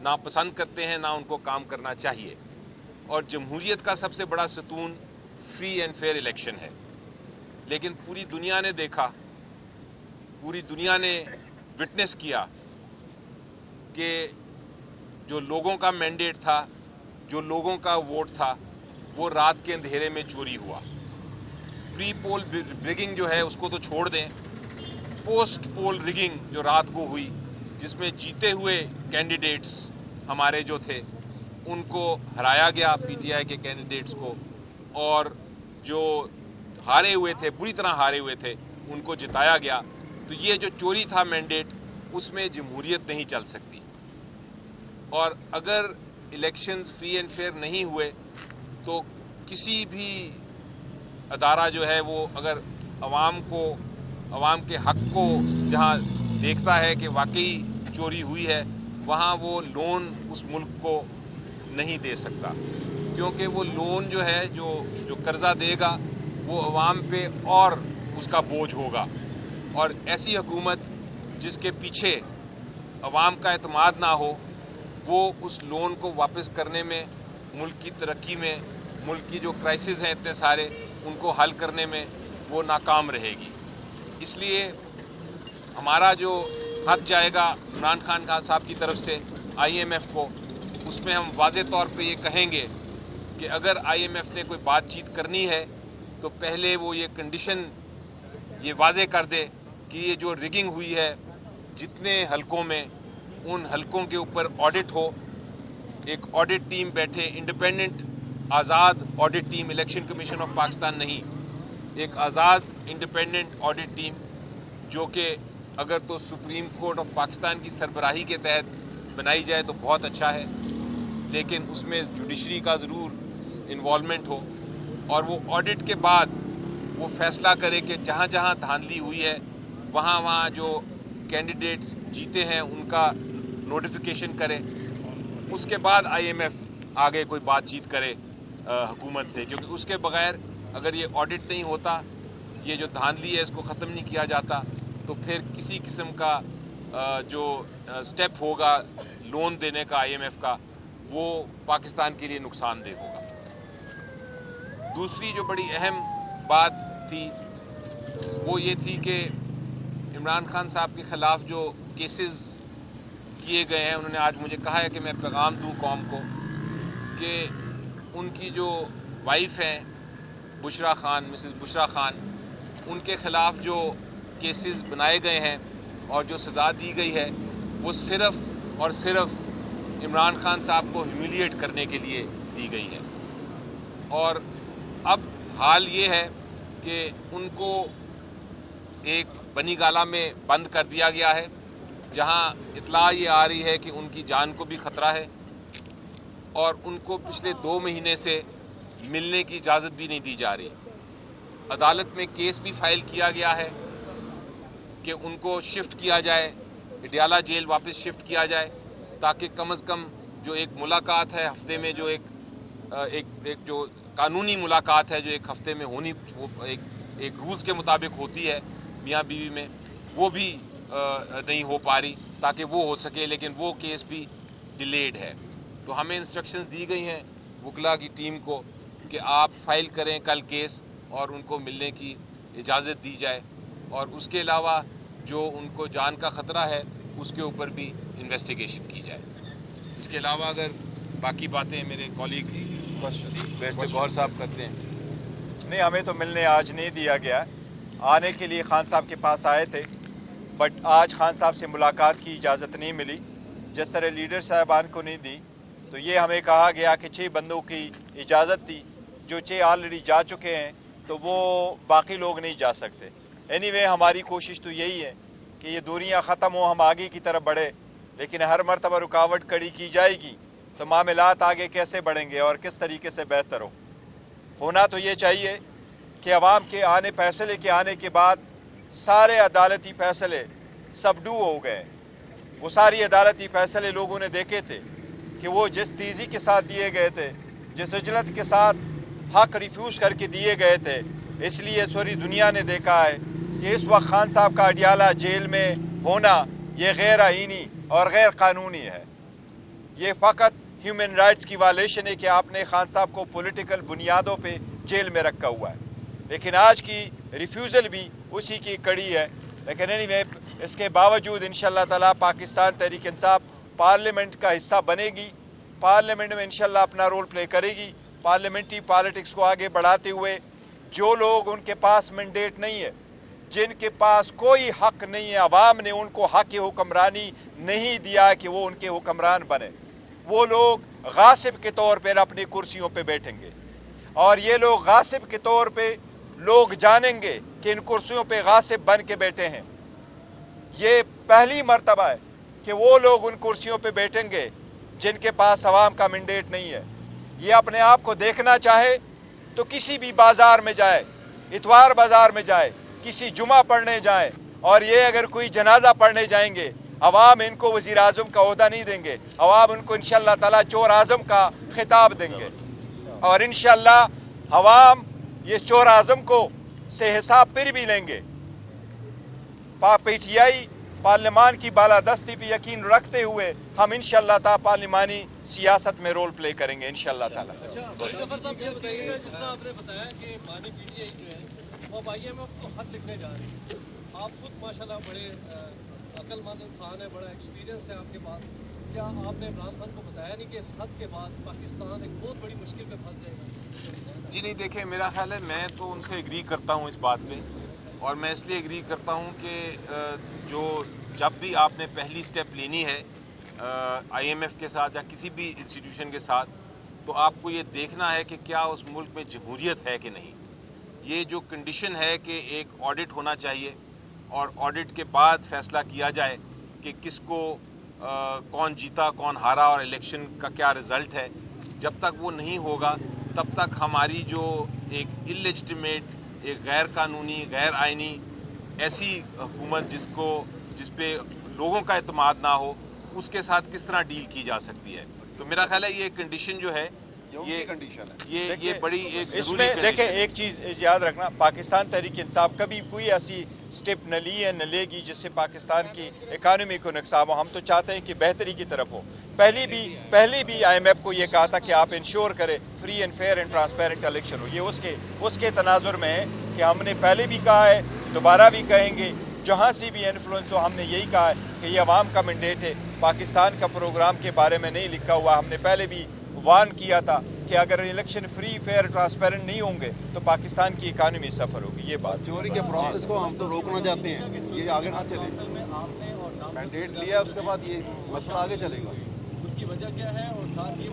नापसंद करते हैं, ना उनको काम करना चाहिए। और जमहूरियत का सबसे बड़ा सतून फ्री एंड फेयर इलेक्शन है। लेकिन पूरी दुनिया ने देखा, पूरी दुनिया ने विटनेस किया कि जो लोगों का मैंडेट था, जो लोगों का वोट था, वो रात के अंधेरे में चोरी हुआ। प्री पोल रिगिंग जो है उसको तो छोड़ दें, पोस्ट पोल रिगिंग जो रात को हुई, जिसमें जीते हुए कैंडिडेट्स हमारे जो थे उनको हराया गया, पीटीआई के कैंडिडेट्स को, और जो हारे हुए थे, बुरी तरह हारे हुए थे, उनको जिताया गया। तो ये जो चोरी था मैंडेट, उसमें जमहूरियत नहीं चल सकती। और अगर इलेक्शंस फ्री एंड फेयर नहीं हुए तो किसी भी अदारा जो है वो अगर अवाम के हक को जहां देखता है कि वाकई चोरी हुई है, वहां वो लोन उस मुल्क को नहीं दे सकता, क्योंकि वो लोन जो है जो कर्जा देगा वो अवाम पे और उसका बोझ होगा। और ऐसी हुकूमत जिसके पीछे अवाम का एतमाद ना हो, वो उस लोन को वापस करने में, मुल्क की तरक्की में, मुल्क की जो क्राइसिस हैं इतने सारे, उनको हल करने में वो नाकाम रहेगी। इसलिए हमारा जो खत जाएगा इमरान खान साहब की तरफ से IMF को, उसमें हम वाज़े तौर पे ये कहेंगे कि अगर IMF ने कोई बातचीत करनी है तो पहले वो ये कंडीशन ये वाज़े कर दे कि ये जो रिगिंग हुई है जितने हलकों में, उन हलकों के ऊपर ऑडिट हो, एक ऑडिट टीम बैठे, independent Azad audit team, election commission of Pakistan नहीं, एक आज़ाद इंडिपेंडेंट ऑडिट टीम जो कि अगर तो सुप्रीम कोर्ट ऑफ पाकिस्तान की सरबराही के तहत बनाई जाए तो बहुत अच्छा है, लेकिन उसमें जुडिशरी का ज़रूर इन्वॉल्वमेंट हो, और वो ऑडिट के बाद वो फैसला करे कि जहाँ जहाँ धांधली हुई है वहाँ वहाँ जो कैंडिडेट जीते हैं उनका नोटिफिकेशन करे। उसके बाद IMF आगे कोई बातचीत करे हुकूमत से, क्योंकि उसके बगैर अगर ये ऑडिट नहीं होता, ये जो धांधली है इसको ख़त्म नहीं किया जाता, तो फिर किसी किस्म का जो स्टेप होगा लोन देने का IMF का, वो पाकिस्तान के लिए नुकसानदेह होगा। दूसरी जो बड़ी अहम बात थी वो ये थी कि इमरान खान साहब के ख़िलाफ़ जो केसेस किए गए हैं, उन्होंने आज मुझे कहा है कि मैं पैगाम दूं कौम को कि उनकी जो वाइफ हैं बुशरा खान, मिसेस बुशरा खान, उनके ख़िलाफ़ जो केसेस बनाए गए हैं और जो सज़ा दी गई है वो सिर्फ़ और सिर्फ इमरान खान साहब को ह्यूमिलिएट करने के लिए दी गई है। और अब हाल ये है कि उनको एक बनी गाला में बंद कर दिया गया है, जहां इत्ला ये आ रही है कि उनकी जान को भी खतरा है, और उनको पिछले 2 महीने से मिलने की इजाज़त भी नहीं दी जा रही। अदालत में केस भी फाइल किया गया है कि उनको शिफ्ट किया जाए, इडियाला जेल वापस शिफ्ट किया जाए, ताकि कम अज़ कम जो एक मुलाकात है हफ्ते में, जो एक जो कानूनी मुलाकात है जो एक हफ्ते में होनी, एक रूल्स के मुताबिक होती है मियाँ बीवी में, वो भी नहीं हो पा रही, ताकि वो हो सके, लेकिन वो केस भी डिलेड है। तो हमें इंस्ट्रक्शंस दी गई हैं वकला की टीम को कि आप फाइल करें कल केस और उनको मिलने की इजाज़त दी जाए, और उसके अलावा जो उनको जान का ख़तरा है उसके ऊपर भी इन्वेस्टिगेशन की जाए। इसके अलावा अगर बाकी बातें मेरे कॉलीग बैरिस्टर गौहर साहब करते हैं। नहीं, हमें तो मिलने आज नहीं दिया गया। आने के लिए खान साहब के पास आए थे, बट आज खान साहब से मुलाकात की इजाज़त नहीं मिली। जिस तरह लीडर साहबान को नहीं दी, तो ये हमें कहा गया कि 6 बंदों की इजाज़त थी, जो 6 ऑलरेडी जा चुके हैं, तो वो बाकी लोग नहीं जा सकते। एनीवे, हमारी कोशिश तो यही है कि ये दूरियां ख़त्म हो, हम आगे की तरफ बढ़े, लेकिन हर मरतबा रुकावट खड़ी की जाएगी तो मामलात आगे कैसे बढ़ेंगे और किस तरीके से बेहतर होना तो ये चाहिए कि अवाम के फैसले के आने के बाद सारे अदालती फैसले सबडू हो गए। वो सारी अदालती फैसले लोगों ने देखे थे कि वो जिस तेज़ी के साथ दिए गए थे, जिस इजलत के साथ हक रिफ्यूज़ करके दिए गए थे, इसलिए सारी दुनिया ने देखा है कि इस वक्त खान साहब का अडियाला जेल में होना ये गैर आईनी और गैर कानूनी है। ये फ़कत ह्यूमन राइट्स की वायलेशन है कि आपने खान साहब को पॉलिटिकल बुनियादों पे जेल में रखा हुआ है। लेकिन आज की रिफ्यूज़ल भी उसी की कड़ी है। लेकिन एनीवे, इसके बावजूद इंशाअल्लाह ताला पाकिस्तान तहरीक इंसाफ पार्लियामेंट का हिस्सा बनेगी, पार्लियामेंट में इंशाअल्लाह अपना रोल प्ले करेगी। पार्लियामेंट्री पॉलिटिक्स को आगे बढ़ाते हुए जो लोग उनके पास मैंडेट नहीं है, जिनके पास कोई हक नहीं है, अवाम ने उनको हक हुक्मरानी नहीं दिया कि वो उनके हुक्मरान बने, वो लोग गासिब के तौर पर अपनी कुर्सियों पे बैठेंगे। और ये लोग गासिब के तौर पे लोग जानेंगे कि इन कुर्सियों पे गासिब बन के बैठे हैं। ये पहली मर्तबा है कि वो लोग उन कुर्सियों पे बैठेंगे जिनके पास अवाम का मैंडेट नहीं है। ये अपने आप को देखना चाहे तो किसी भी बाजार में जाए, इतवार बाजार में जाए, किसी जुमा पढ़ने जाए, और ये अगर कोई जनाजा पढ़ने जाएंगे, अवाम इनको वजीर आजम का ओहदा नहीं देंगे, अवाम उनको इंशाअल्लाह ताला चोर आजम का खिताब देंगे। और इंशाअल्लाह अवाम ये चोर आजम को से हिसाब फिर भी लेंगे। पीटीआई पार्लियामान की बालादस्ती पे यकीन रखते हुए हम इंशाअल्लाह ताला पार्लिमानी सियासत में रोल प्ले करेंगे इंशाअल्लाह ताला। जफर साहब ये बताइएगा, जिस तरह आपने बताया कि मानी पीटीआई जो है वो IMF को खत लिखने जा रही है, आप खुद माशाल्लाह बड़े अक्लमंद इंसान है, बड़ा एक्सपीरियंस है आपके पास, क्या आपने इमरान खान को बताया नहीं कि इस खत के बाद पाकिस्तान एक बहुत बड़ी मुश्किल में फंस जाएगा? जी नहीं, देखिए मेरा ख्याल है, मैं तो उनसे एग्री करता हूं इस बात पे, और मैं इसलिए एग्री करता हूं कि जब भी आपने पहली स्टेप लेनी है IMF के साथ या किसी भी इंस्टीट्यूशन के साथ, तो आपको ये देखना है कि क्या उस मुल्क में जमहूरियत है कि नहीं। ये जो कंडीशन है कि एक ऑडिट होना चाहिए और ऑडिट के बाद फैसला किया जाए कि किसको कौन जीता कौन हारा और इलेक्शन का क्या रिजल्ट है, जब तक वो नहीं होगा तब तक हमारी जो एक इलेजिटिमेट, एक गैर कानूनी, गैर आइनी ऐसी हुकूमत जिस पे लोगों का एतमाद ना हो, उसके साथ किस तरह डील की जा सकती है। तो मेरा ख्याल है ये कंडीशन जो है, ये कंडीशन है, ये बड़ी एक इसमें देखिए एक चीज याद रखना, पाकिस्तान तहरीक इंसाफ कभी कोई ऐसी स्टेप न ली है न लेगी जिससे पाकिस्तान की इकानमी को नुकसान हो। हम तो चाहते हैं कि बेहतरी की तरफ हो। पहले भी IMF को ये कहा था कि आप इंश्योर करें free and fair and transparent election हो। ये उसके तनाजुर में है कि हमने पहले भी कहा है, दोबारा भी कहेंगे, जहां से भी इन्फ्लुएंस हो हमने यही कहा है कि ये अवाम का मैंडेट है। पाकिस्तान का प्रोग्राम के बारे में नहीं लिखा हुआ, हमने पहले भी वार्न किया था कि अगर इलेक्शन फ्री फेयर ट्रांसपेरेंट नहीं होंगे तो पाकिस्तान की इकानमी सफर होगी। ये बात चोरी के प्रोसेस को हम तो रोकना चाहते हैं, ये आगे ना चले। मैंडेट लिया उसके बाद ये मसला आगे चलेगा। उसकी वजह क्या है और साथ ही